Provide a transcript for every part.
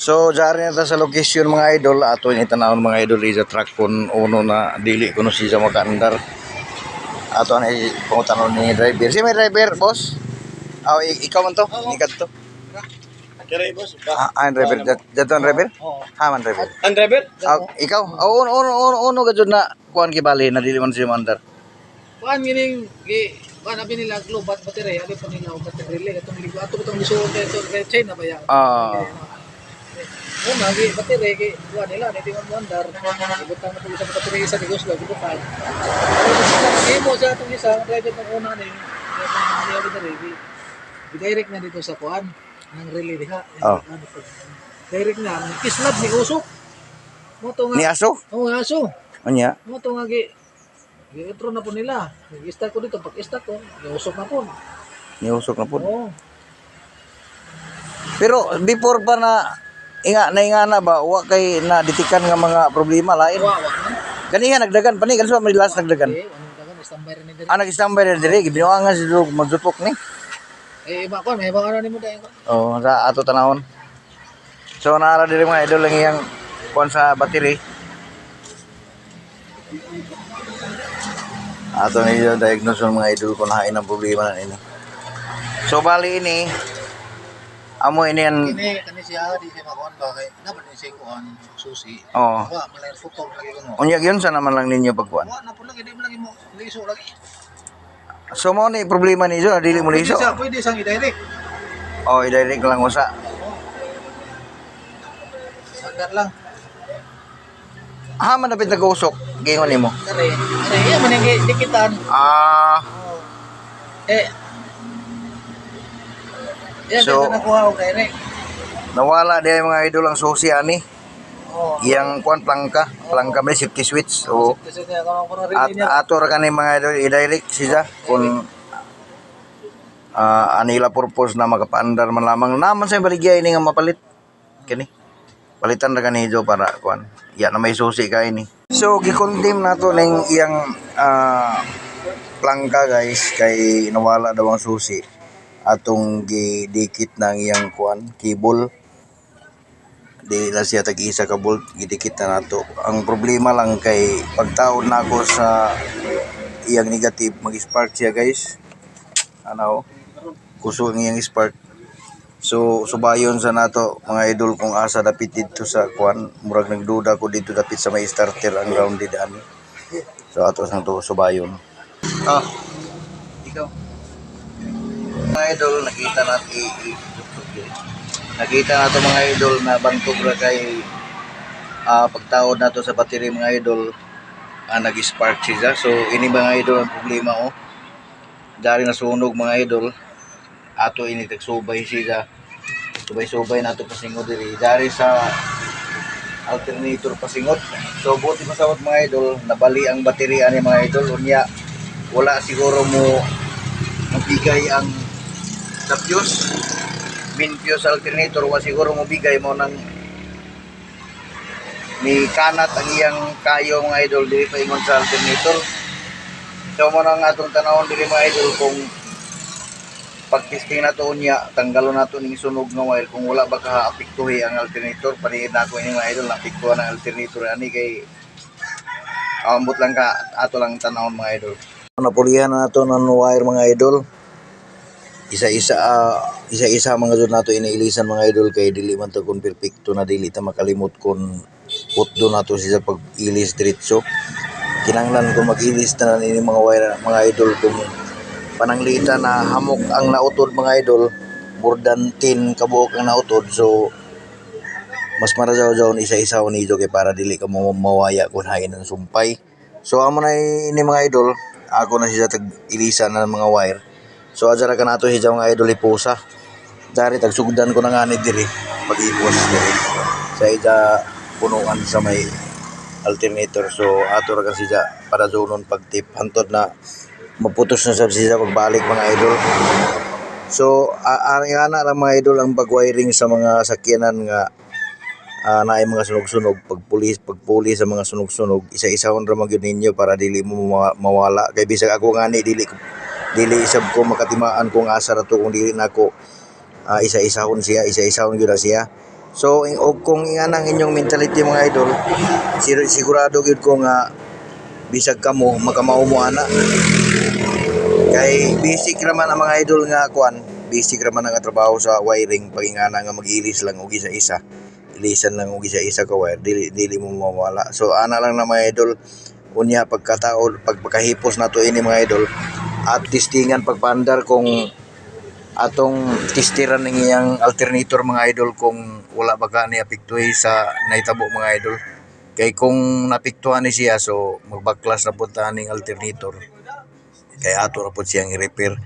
So jari na ta sa location mga idol, ato ni tanawon mga idol sa truck kun uno na dili kuno siya makaandar. Ato na pangutan ni driver. Si may driver, boss? Oh, ikaw man to? Ikat to. Kaya boss. Ang driver, jato ang driver? Oo. Ha man driver. Ang driver? Ikaw? Oh, uno gadyo na kuan kibali na dili man siya mandar. Kuan gining kuan abi nila globat battery, abi pa nila battery atong ligo ato itong lisuod ito kay China ba ya? Una gi battery gi kuan nila ni tingon mandar. Ibutang na sa battery sa negosyo gibutan. Imo sa atong isa driver ng una ni niya battery direct na dito sa kuan ng relay diha. Direct na kislab ni usok. Moto nga. Ni aso? Oo, aso. Anya? Moto nga gi i-intro na po nila. I-start ko dito. Pag-start ko, i-usok na po. Niusok na po. Oo. Pero before pa na ingana ba wa kay na ditikan nga mga problema lain. Wa. Ganiha nagdagan pa ni kanso may last nagdagan. Okay, anong dagan, standby rin nila. Nag-standby na diri gibinuangan si Dog magjutok ni. Iba ko, may ibang ano ni mo dahil ko. Oh, sa ato tanawon. So naara diri mga idol lang iyang kuan sa battery. Ato ni diagnose ng mga idol kung hain ang problema na ini. So bali ini amo ini yan. Kani siya, di siya makuhan ba? Kaya dapat ni siya kuhan, susi. Oh. Wa, malayar putol lagi ko mo. Unya gyud sa naman lang ninyo pagkuan. Wa, na po lagi, di mo lagi mo. Liso lagi. So mo ni problema ni na dili mo liso. Pwede siyang i-direct. Oh, i-direct lang usa. Sandar lang. Man dapat nag-usok gingon nimo. Kare, yan man yung dikitan. Yan, So, so, nakuha ko direct. nawala di mga idol ang susi ani. Oo. Iyang kuan plangka may safety switch. O Kasi niya, kung rin niya. ato ra kani mga idol i-direct siya kung anila purpose na makapaandar man lamang naman sa baligya ini nga mapalit kani. Palitan ra kani jo para kuan. Ya na may susi ka ini. So gikondem nato ning iyang plangka guys kay nawala daw ang susi. Atong gidikit ng iyang kuan cable. Di na siya tag-isa ka bolt gidikit na nato. Ang problema lang kay pagtaod na ako sa iyang negative mag-spark siya guys. Ano? Kuso ang iyang spark. So subayon sa nato mga idol kung asa dapit dito sa kuan murag nagduda ko dito dapit sa may starter ang grounded ani. So ato sang to subayon. Ikaw. Mga idol nakita natin nakita nato mga idol na bantog ra kay pagtaod nato sa battery mga idol nag-spark siya. So ini mga idol ang problema dari nasunog mga idol. Ato ini tagsubay siya. Subay-subay nato pasingod diri dari sa alternator pasingod. So buti masawat mga idol nabali ang battery ani mga idol unya wala siguro mo mabigay ang sa fuse main fuse alternator wa siguro mo bigay mo nang ni kanat ang iyang kayo mga idol diri pa ingon sa alternator. So mo nang atong tanawon diri mga idol kung pag-testing nato unya tanggalon nato ning sunog nga wire kung wala ba ka-apektuhi ang alternator paniid na ako ini mga idol na-apektuhan ang alternator ani kay ambot lang ka ato lang tanawon mga idol. Napulihan na nato ng wire mga idol. Isa-isa mga jud nato iniilisan mga idol kay dili man ta kun perpekto na dili ta makalimot kun putdo nato siya pag-ilis diretso. Kinanglan kung mag-ilis na ini mga wire mga idol kung pananglita na hamok ang nautod mga idol more than 10 kabuok ang nautod so mas marajaw-jaw ni isa-isa ni kay para dili ka mawaya kung hain ng sumpay. So amo na ini mga idol ako na siya tag-ilisan na mga wire. So adjara ka nato siya mga idol ipusa. Dari tagsugdan ko na nga ni diri pag-ipos diri sa ida punuan sa may alternator. So ato ra ka siya para zonon pag-tip hantod na maputos na sa siya pagbalik mga idol. So ana lang mga idol ang pag-wiring sa mga sakyanan nga naay mga sunog-sunog pagpuli sa mga sunog-sunog isa-isahon ra magyud ninyo para dili mo mawala kay bisag ako ngani dili isab ko makatimaan kung asa ra to kung dili nako isa-isahon gyud siya. So og kung inganang inyong mentality mga idol, sigurado gyud ko nga bisag kamo makamaumo ana. Kay basic raman ang mga idol nga kuan, basic raman ang trabaho sa wiring pag ingana nga mag-ilis lang og isa-isa. Ilisan lang og isa-isa ka wire, dili mo mawala. So ana lang na mga idol, unya pagkataon pagpakahipos nato ini mga idol at testingan pagpandar kung atong testiran ng iyang alternator mga idol kung wala ba ka ni apektuhi sa naitabo mga idol. Kay kung napiktuhan ni siya, so magbaklas na punta ning alternator. Kay ato na po siyang i-repair.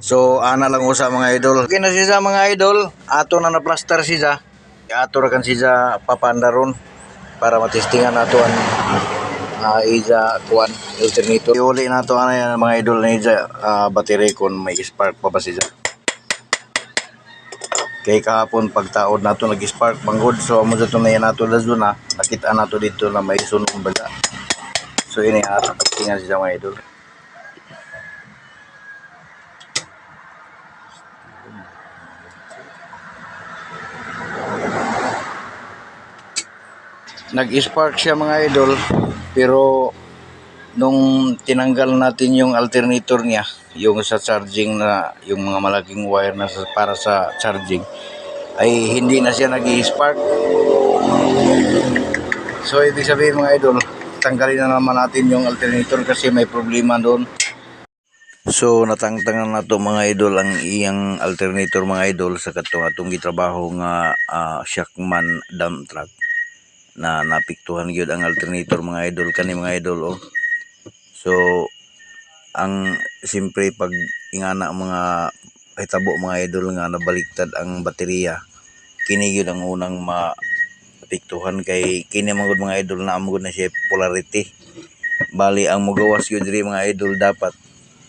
So ana lang usa mga idol. Okay na siya mga idol. Ato na na-plaster siya. Ato ra kan siya papandaron para matestingan nato ang isa kuan alternator. Iuli nato ana yan mga idol na isa battery kung may spark pa ba siya. Kay kahapon pagtaod nato nag-spark manggod, so amo sa tunayan nato lazuna nakita nato dito na may sunog baga. So ini ato tingnan siya mga idol. Nag-spark siya mga idol, pero nung tinanggal natin yung alternator niya, yung sa charging na yung mga malaking wire na para sa charging, ay hindi na siya nag-i-spark. So ibig sabihin mga idol, tanggalin na naman natin yung alternator kasi may problema doon. So natangtangan na to mga idol ang iyang alternator mga idol sa atong gitrabaho nga Shackman dump truck na napiktuhan gyud ang alternator mga idol kani mga idol oh. So ang simpre pag ingana mga hitabo mga idol nga nabaliktad ang baterya, kini gyud ang unang maapektuhan kay kini mga idol na amgod na siya polarity. Bali ang mogawas gyud diri mga idol dapat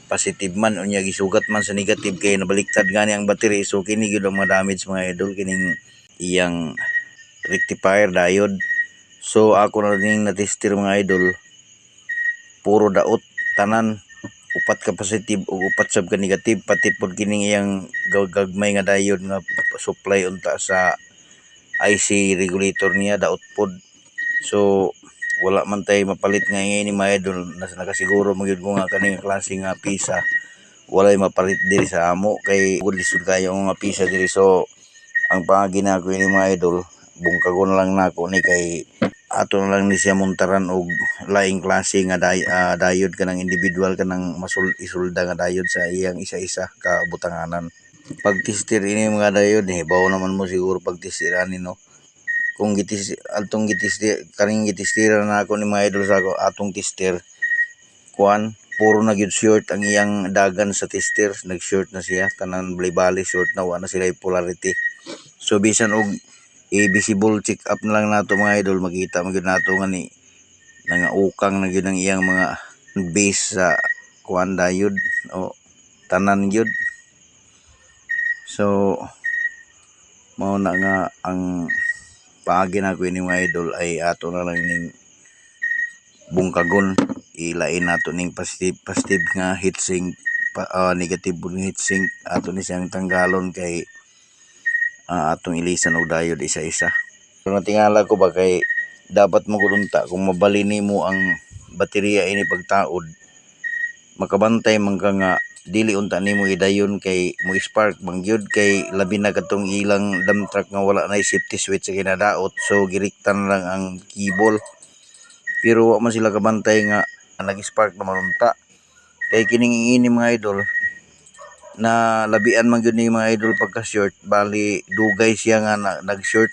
positive man unya gisugat man sa negative kay nabaliktad gani ang battery. So kini gyud ang mga damage mga idol kining iyang rectifier diode. So ako na ning natestir mga idol, puro daot tanan, upat ka positive ug upat sab ka negative, pati pod kining iyang gagmay nga diode nga supply unta sa IC regulator niya daot pod. So wala man tay mapalit nga ini mga idol, nakasiguro magyud ko nga kaning klase nga pisa walay mapalit diri sa amo kay good lisod kayo nga pisa diri. So ang pangagina ko ini mga idol, bungkagon lang nako ni kay ato na lang ni siya muntaran og laing klase nga diode kanang individual kanang isulda nga diode sa iyang isa-isa ka butanganan. Pagtestir ini mga diode bawo naman mo siguro pagtestiran no. Kung atong kaning gitestiran na ako ni mga idol sa ako atong tester kuan puro na gyud short ang iyang dagan sa tester, nag-short na siya tanan bali short na wala na sila polarity. So bisan og i-visible check up na lang nato mga idol, makita mo gyud nato nga ni nangaukang na gyud ang iyang mga base sa kuan diode o tanan gyud. So mao na nga ang paagi na ko ini mga idol ay ato na lang ning bungkagon, ilain nato ning positive nga heatsink negative nga heatsink ato ni siyang tanggalon kay atong ilisan og diode isa-isa. So natingala ko ba kay dapat magulunta kung mabali nimo ang baterya ini pagtaod, makabantay man ka nga dili unta nimo idayon kay mo spark mangyud kay labi na katong ilang dump truck nga wala na safety switch sa kinadaot. So giriktan lang ang cable, pero wa man sila kabantay nga nag-spark na manunta kay kining ini mga idol na labian man gyud ni mga idol pagka short, bali dugay siya nga nag-short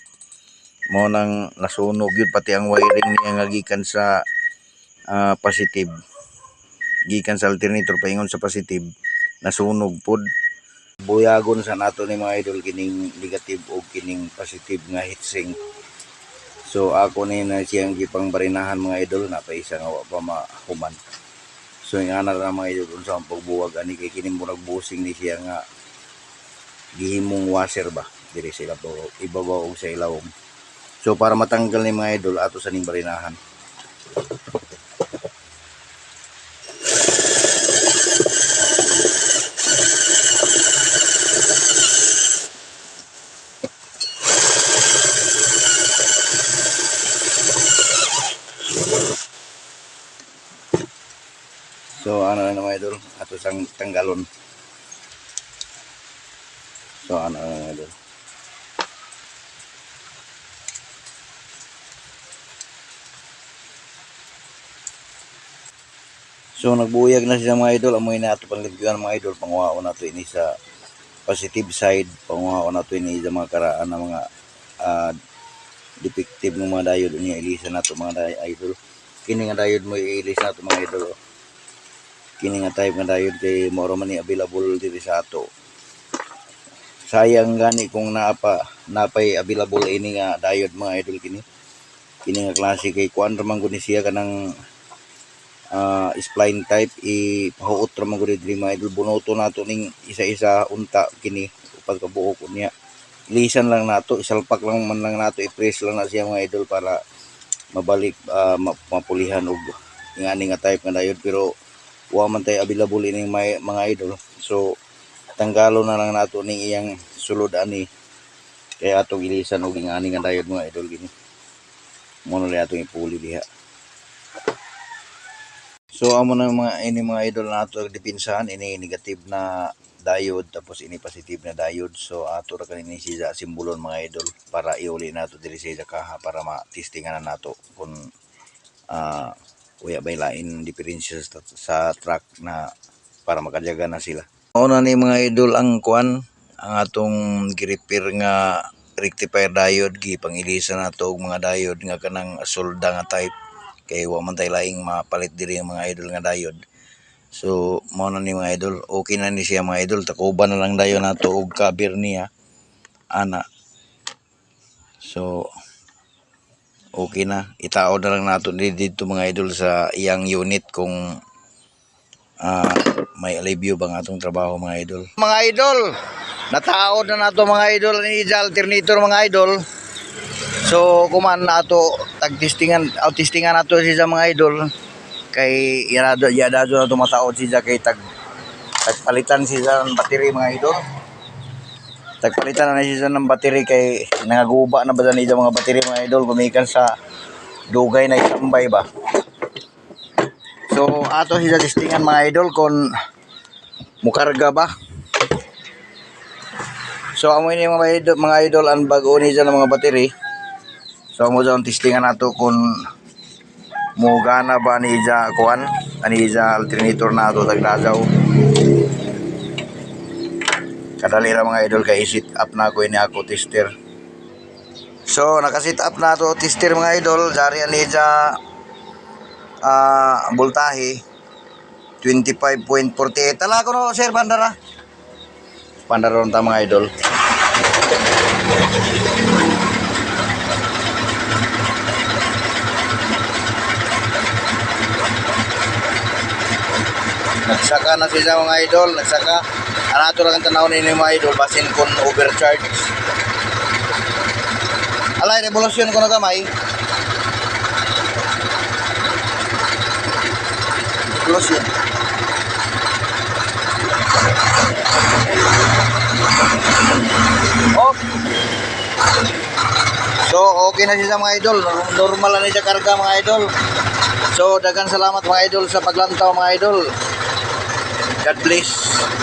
mo nang nasunog yun pati ang wiring niya nga gikan sa positive, gikan sa alternator paingon sa positive nasunog pod. Buyagon sa nato ni mga idol kining negative o kining positive nga heatsink. So ako ni na siyang gipang barinahan mga idol na pa isa nga wa pa mahuman. So yung ana ra mga idol unsa ang pagbuwag ani kay kining murag busing ni siya nga gihimong washer ba diri sa ibabaw og sa ilawom. So para matanggal ni mga idol ato sa ning barinahan. So ano na mga idol, ato sang tanggalon. So ano na mga idol. So nagbuyag na siya mga idol, amoy na ato panglibyan mga idol, panguhaon na to ini sa positive side, panguhaon na to ini sa mga karaan na mga defective ng mga diode niya ilisa na to mga idol. Kini nga diode mo iilis na to mga idol. Oh. Kini nga type nga diode kay moro man ni available diri sa ato. Sayang gani kung napay available ini nga diode mga idol kini. Kini nga klase kay kuan ra man gud ni siya kanang spline type ipahuot ra man gud diri mga idol, bunoto nato ning isa-isa unta kini upag kabuok niya. Ilisan lang nato, isalpak lang man lang nato, i-press lang na siya mga idol para mabalik mapulihan og ingani nga type nga diode, pero wa man tay available ini mga idol. So tanggalo na lang nato ning iyang sulod ani kaya atong ilisan og ingani nga diode mga idol gini. Mo na atong ipuli diha. So amo na mga idol nato dipinsahan ini negative na diode tapos ini positive na diode. So ato ra kanini siya simbolon mga idol para iuli nato diri sa kaha para ma-testingan na nato kung uya bay lain diferensya sa track na para makajaga na sila. Una ni mga idol ang kuan ang atong gi-repair nga rectifier diode gipangilisa nato og mga diode nga kanang solda nga type kay wa man tay laing mapalit diri ang mga idol nga diode. So mao na ni mga idol, okay na ni siya mga idol, takuban na lang dayon nato og cover niya ana. So okay na, itaod na lang nato dito mga idol sa iyang unit kung may alivio bang atong trabaho mga idol. Mga idol, nataod na nato mga idol ni alternator mga idol. So kuman nato testingan nato siya mga idol kay yadado na to mataod siya kay tagpalitan siya ng battery mga idol. Tagpalitan na siya ng battery kay nangaguba na ba niya mga battery mga idol gumikan sa dugay na itambay ba. So ato siya testingan mga idol kung mukarga ba. So amo ini mga idol ang bago ni siya ng mga battery. So mo dyan testingan nato kung mugana ba ni Ija kuan ani Ija alternator nato taglazaw. Kadali ra mga idol kay sit up na ko ini ako tester. So naka-sit up na to tester mga idol, dari ani Ija voltahe 25.48. Tala ko no sir bandara. Pandaron ta mga idol. Nagsaka na siya mga idol, nagsaka. Anato lang ang tanaw ni mga idol, basin kung overcharge. Alay, revolusyon ko na kamay. Revolusyon. Oh. So, okay na siya mga idol. Normal na siya karga mga idol. So, daghang salamat mga idol sa paglantaw mga idol. God bless.